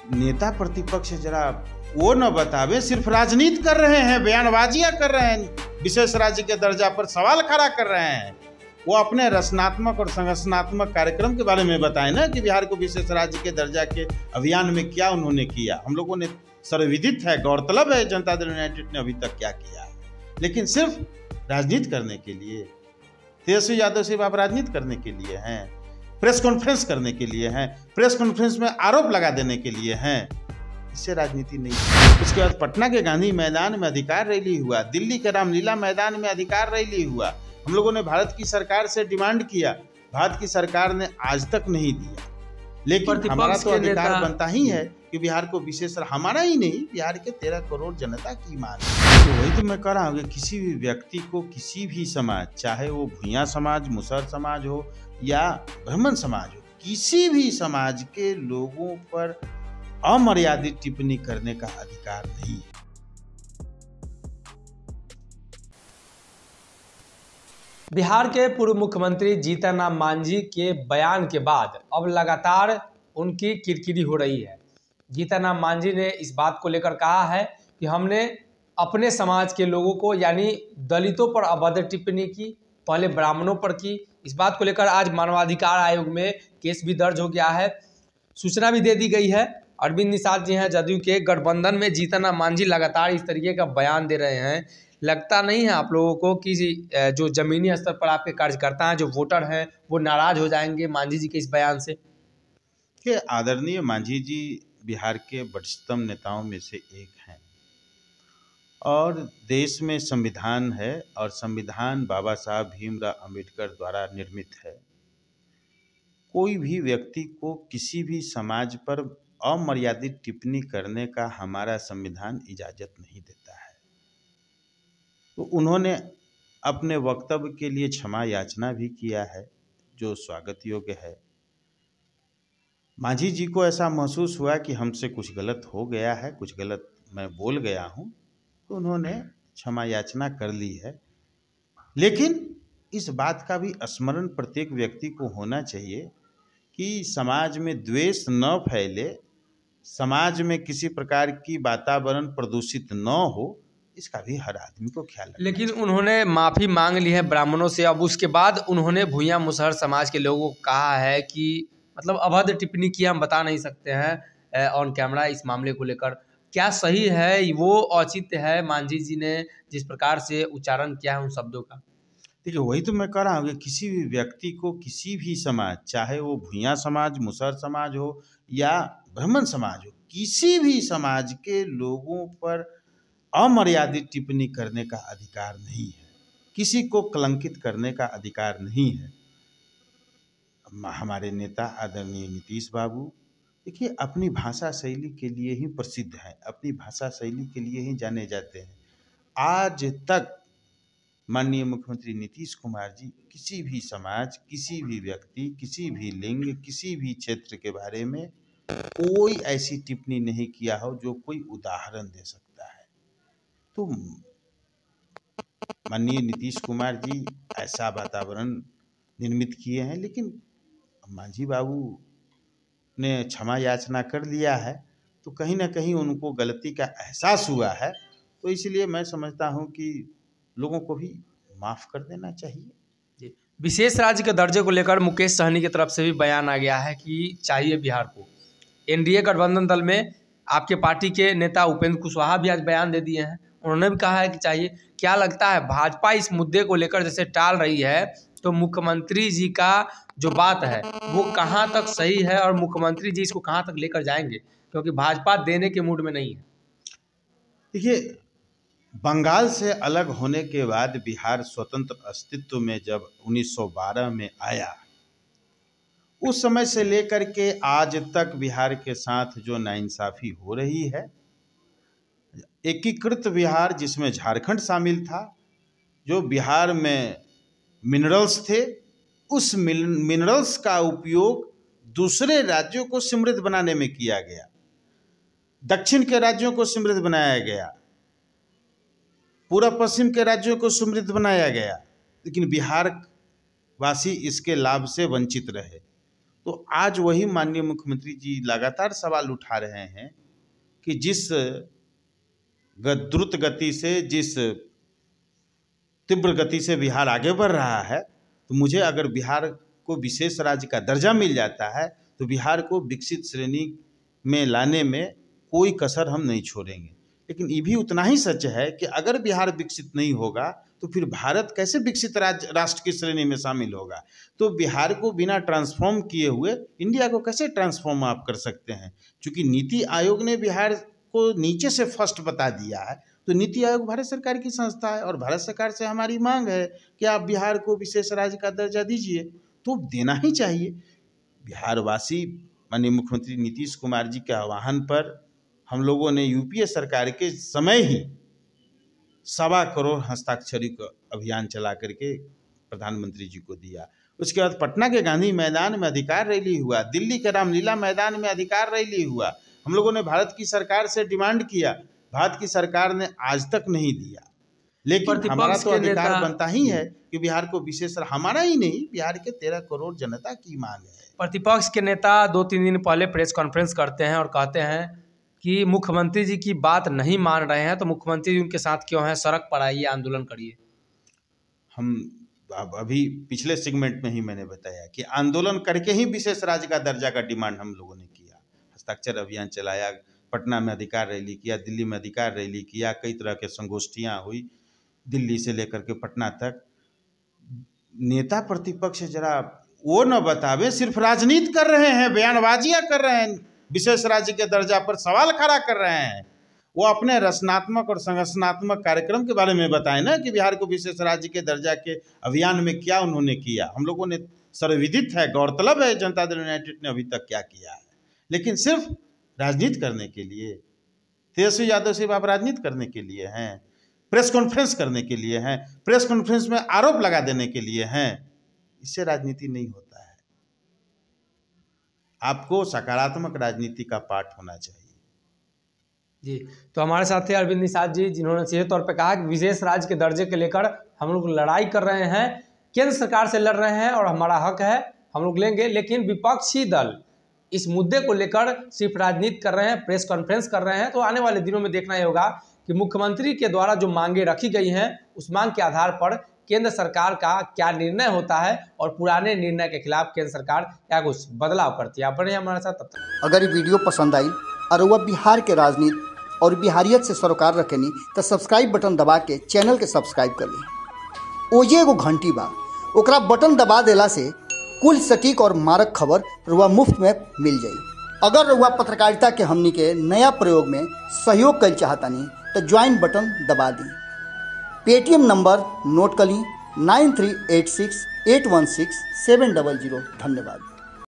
नेता प्रतिपक्ष जरा वो न बतावे, सिर्फ राजनीति कर रहे हैं, बयानबाजियां कर रहे हैं, विशेष राज्य के दर्जा पर सवाल खड़ा कर रहे हैं। वो अपने रचनात्मक और संगठनात्मक कार्यक्रम के बारे में बताएं ना कि बिहार को विशेष राज्य के दर्जा के अभियान में क्या उन्होंने किया। हम लोगों ने सर्वविदित है, गौरतलब है जनता दल यूनाइटेड ने अभी तक क्या किया, लेकिन सिर्फ राजनीति करने के लिए। तेजस्वी यादव सिर्फ आप राजनीति करने के लिए हैं, प्रेस कॉन्फ्रेंस करने के लिए हैं, प्रेस कॉन्फ्रेंस में आरोप लगा देने के लिए हैं, इससे राजनीति नहीं। उसके बाद पटना के गांधी मैदान में अधिकार रैली हुआ, दिल्ली के रामलीला मैदान में अधिकार रैली हुआ। हम लोगों ने भारत की सरकार से डिमांड किया, भारत की सरकार ने आज तक नहीं दिया। लेकिन हमारा तो अधिकार बनता ही है कि बिहार को विशेष, हमारा ही नहीं, बिहार के 13 करोड़ जनता की मांग है। तो वही तो मैं कह रहा हूँ कि किसी भी व्यक्ति को, किसी भी समाज, चाहे वो भूया समाज, मुसहर समाज हो या ब्राह्मण समाज हो, किसी भी समाज के लोगों पर अमर्यादित टिप्पणी करने का अधिकार नहीं है। बिहार के पूर्व मुख्यमंत्री जीतन राम मांझी के बयान के बाद अब लगातार उनकी किरकिरी हो रही है। जीतन राम मांझी ने इस बात को लेकर कहा है कि हमने अपने समाज के लोगों को, यानी दलितों पर अभद्र टिप्पणी की, पहले ब्राह्मणों पर की। इस बात को लेकर आज मानवाधिकार आयोग में केस भी दर्ज हो गया है, सूचना भी दे दी गई है। अरविंद निषाद जी हैं जदयू के, गठबंधन में जीतन राम मांझी लगातार इस तरीके का बयान दे रहे हैं। लगता नहीं है आप लोगों को कि जो जमीनी स्तर पर आपके कार्यकर्ता हैं, जो वोटर हैं, वो नाराज हो जाएंगे मांझी जी के इस बयान से? कि आदरणीय मांझी जी बिहार के वरिष्ठतम नेताओं में से एक हैं और देश में संविधान है और संविधान बाबा साहब भीमराव अम्बेडकर द्वारा निर्मित है। कोई भी व्यक्ति को किसी भी समाज पर अमर्यादित टिप्पणी करने का हमारा संविधान इजाज़त नहीं देता है। तो उन्होंने अपने वक्तव्य के लिए क्षमा याचना भी किया है, जो स्वागत योग्य है। मांझी जी को ऐसा महसूस हुआ कि हमसे कुछ गलत हो गया है, कुछ गलत मैं बोल गया हूँ, तो उन्होंने क्षमा याचना कर ली है। लेकिन इस बात का भी स्मरण प्रत्येक व्यक्ति को होना चाहिए कि समाज में द्वेष न फैले, समाज में किसी प्रकार की वातावरण प्रदूषित न हो, इसका भी हर आदमी को ख्याल रखना। लेकिन उन्होंने माफ़ी मांग ली है ब्राह्मणों से। अब उसके बाद उन्होंने भूया मुसहर समाज के लोगों को कहा है कि मतलब अभद्र टिप्पणी की हम बता नहीं सकते हैं ऑन कैमरा इस मामले को लेकर। क्या सही है, वो औचित्य है मांझी जी ने जिस प्रकार से उच्चारण किया है उन शब्दों का? देखिए, वही तो मैं कह रहा हूँ कि किसी भी व्यक्ति को, किसी भी समाज, चाहे वो भूया समाज, मुसहर समाज हो या ब्राह्मण समाज हो, किसी भी समाज के लोगों पर अमर्यादित टिप्पणी करने का अधिकार नहीं है, किसी को कलंकित करने का अधिकार नहीं है। हमारे नेता आदरणीय नीतीश बाबू, देखिए, अपनी भाषा शैली के लिए ही प्रसिद्ध हैं, अपनी भाषा शैली के लिए ही जाने जाते हैं। आज तक माननीय मुख्यमंत्री नीतीश कुमार जी किसी भी समाज, किसी भी व्यक्ति, किसी भी लिंग, किसी भी क्षेत्र के बारे में कोई ऐसी टिप्पणी नहीं किया हो जो कोई उदाहरण दे सकता है। तो माननीय नीतीश कुमार जी ऐसा वातावरण निर्मित किए हैं, लेकिन मांझी बाबू ने क्षमा याचना कर लिया है, तो कहीं ना कहीं उनको गलती का एहसास हुआ है। तो इसलिए मैं समझता हूं कि लोगों को भी माफ़ कर देना चाहिए। विशेष राज्य के दर्जे को लेकर मुकेश सहनी की तरफ से भी बयान आ गया है कि चाहिए बिहार को। एनडीए गठबंधन दल में आपके पार्टी के नेता उपेंद्र कुशवाहा भी आज बयान दे दिए हैं, उन्होंने भी कहा है कि चाहिए। क्या लगता है भाजपा इस मुद्दे को लेकर जैसे टाल रही है, तो मुख्यमंत्री जी का जो बात है वो कहाँ तक सही है और मुख्यमंत्री जी इसको कहाँ तक लेकर जाएंगे, क्योंकि भाजपा देने के मूड में नहीं है? देखिए, बंगाल से अलग होने के बाद बिहार स्वतंत्र अस्तित्व में जब 1912 में आया, उस समय से लेकर के आज तक बिहार के साथ जो नाइंसाफ़ी हो रही है, एकीकृत बिहार जिसमें झारखंड शामिल था, जो बिहार में मिनरल्स थे, उस मिनरल्स का उपयोग दूसरे राज्यों को समृद्ध बनाने में किया गया, दक्षिण के राज्यों को समृद्ध बनाया गया, पूर्व पश्चिम के राज्यों को समृद्ध बनाया गया, लेकिन बिहार वासी इसके लाभ से वंचित रहे। तो आज वही माननीय मुख्यमंत्री जी लगातार सवाल उठा रहे हैं कि जिस द्रुत गति से, जिस तीव्र गति से बिहार आगे बढ़ रहा है, तो मुझे अगर बिहार को विशेष राज्य का दर्जा मिल जाता है तो बिहार को विकसित श्रेणी में लाने में कोई कसर हम नहीं छोड़ेंगे। लेकिन ये भी उतना ही सच है कि अगर बिहार विकसित नहीं होगा तो फिर भारत कैसे विकसित राष्ट्र की श्रेणी में शामिल होगा। तो बिहार को बिना ट्रांसफॉर्म किए हुए इंडिया को कैसे ट्रांसफॉर्म आप कर सकते हैं। क्योंकि नीति आयोग ने बिहार को नीचे से फर्स्ट बता दिया है, तो नीति आयोग भारत सरकार की संस्था है और भारत सरकार से हमारी मांग है कि आप बिहार को विशेष राज्य का दर्जा दीजिए, तो देना ही चाहिए। बिहारवासी माननीय मुख्यमंत्री नीतीश कुमार जी के आह्वान पर हम लोगों ने यूपीए सरकार के समय ही 1.25 करोड़ हस्ताक्षरी का अभियान चला करके प्रधानमंत्री जी को दिया। उसके बाद पटना के गांधी मैदान में अधिकार रैली हुआ, दिल्ली के रामलीला मैदान में अधिकार रैली हुआ। हम लोगों ने भारत की सरकार से डिमांड किया, भारत की सरकार ने आज तक नहीं दिया। लेकिन हमारा तो अधिकार बनता ही है कि बिहार को विशेष, हमारा ही नहीं, बिहार के 13 करोड़ जनता की मांग है। प्रतिपक्ष के नेता 2-3 दिन पहले प्रेस कॉन्फ्रेंस करते हैं और कहते हैं कि मुख्यमंत्री जी की बात नहीं मान रहे हैं तो मुख्यमंत्री जी उनके साथ क्यों हैं, सड़क पर आइए, आंदोलन करिए। हम अभी पिछले सेगमेंट में ही मैंने बताया कि आंदोलन करके ही विशेष राज्य का दर्जा का डिमांड हम लोगों ने किया। हस्ताक्षर अभियान चलाया, पटना में अधिकार रैली किया, दिल्ली में अधिकार रैली किया, कई तरह के संगोष्ठियाँ हुई, दिल्ली से लेकर के पटना तक। नेता प्रतिपक्ष जरा वो न बतावे, सिर्फ राजनीति कर रहे हैं, बयानबाजियाँ कर रहे हैं, विशेष राज्य के दर्जा पर सवाल खड़ा कर रहे हैं। वो अपने रचनात्मक और संगठनात्मक कार्यक्रम के बारे में बताएं ना कि बिहार को विशेष राज्य के दर्जा के अभियान में क्या उन्होंने किया। हम लोगों ने सर्वविदित है, गौरतलब है जनता दल यूनाइटेड ने अभी तक क्या किया है। लेकिन सिर्फ राजनीति करने के लिए, तेजस्वी यादव सिर्फ आप राजनीति करने के लिए हैं, प्रेस कॉन्फ्रेंस करने के लिए हैं, प्रेस कॉन्फ्रेंस में आरोप लगा देने के लिए हैं। इससे राजनीति नहीं होता है। आपको सकारात्मक राजनीति का पाठ होना चाहिए। जी, तो हमारे साथ थे अरविंद निषाद जी, जिन्होंने सीधे तौर पे कहा कि विशेष राज्य के दर्जे के लेकर हम लोग लड़ाई कर रहे हैं, केंद्र सरकार से लड़ रहे हैं और हमारा हक है, हम लोग लेंगे। लेकिन विपक्षी दल इस मुद्दे को लेकर सिर्फ राजनीति कर रहे हैं, प्रेस कॉन्फ्रेंस कर रहे हैं। तो आने वाले दिनों में देखना ही होगा कि मुख्यमंत्री के द्वारा जो मांगे रखी गई हैं उस मांग के आधार पर केंद्र सरकार का क्या निर्णय होता है और पुराने निर्णय के खिलाफ केंद्र सरकार क्या कुछ बदलाव करती है। आप बने हमारे साथ। तब तक अगर ये वीडियो पसंद आई और वह बिहार के राजनीति और बिहारियत से सरोकार रखेनी तो सब्सक्राइब बटन दबा के चैनल के सब्सक्राइब कर ली। ओजे एगो घंटी बा, ओकरा बटन दबा देला से कुल सटीक और मारक खबर रुआ मुफ्त में मिल जाई। अगर रुआ पत्रकारिता के हमनी के नया प्रयोग में सहयोग कर चाहतानी तो ज्वाइन बटन दबा दी। पेटीएम नंबर नोट कर ली 9386816700। धन्यवाद।